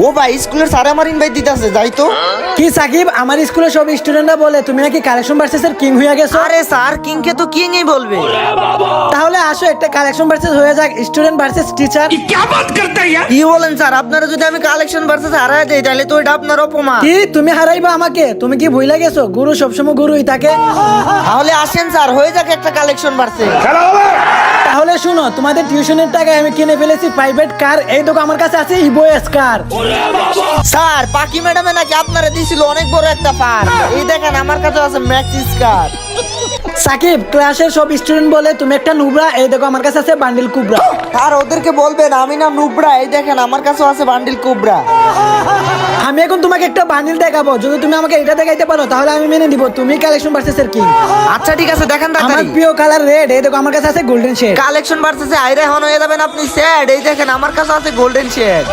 ও ভাই স্কুলের স্যার আমার ইনভাইট দিতেছে, যাই তো। কি সাকিব, আমার স্কুলে সব স্টুডেন্টরা বলে তুমি নাকি কালেকশন ভার্সেসের কিং হয়ে গেছো। আরে স্যার কিংকে তো কিংই বলবে। তাহলে আসো একটা কালেকশন ভার্সেস হয়ে যাক, স্টুডেন্ট ভার্সেস টিচার। কি বলেন স্যার, আপনারা যদি আমি কালেকশন ভার্সেস হারাই দেই তাহলে তো এটা আপনার অপমান। কি তুমি হারাইবা আমাকে? তুমি কি ভুলে গেছো গুরু সবসময় গুরুই থাকে? তাহলে আসেন স্যার, হয়ে যাক একটা কালেকশন ভার্সেস। তাহলে শুনো, তোমাদের টিউশনের টাকায় আমি কিনে ফেলেছি প্রাইভেট কার। এই দেখো আমার কাছে আছে ইভো কার। স্যার পাকি ম্যাডামে নাকি আপনারা দিছিল অনেক বড় একটা পার। এই দেখেন আমার কাছে আছে ম্যাক্সিস কার। সাকিব, ক্লাসের সব স্টুডেন্ট বলে তুমি একটা নুবরা। এই দেখো আমার কাছে আছে বান্ডিল কুবরা। আর ওদেরকে বলবেন আমি না নুবরা। এই দেখেন আমার কাছে আছে বান্ডিল কুবরা। আমি এখন তোমাকে একটা বান্ডিল দেখাবো, যদি তুমি আমাকে এটা দেখাইতে পারো তাহলে আমি মেনে নিব তুমি কালেকশন ভার্সেস এর কিং। আচ্ছা ঠিক আছে, দেখেন আমার তাড়াতাড়ি। প্রিয় কালার রেড। এই দেখো আমার কাছে আছে গোল্ডেন শেড। কালেকশন ভার্সেসে আইরা হন হয়ে যাবেন আপনি স্যাড। এই দেখেন আমার কাছে আছে গোল্ডেন শেড।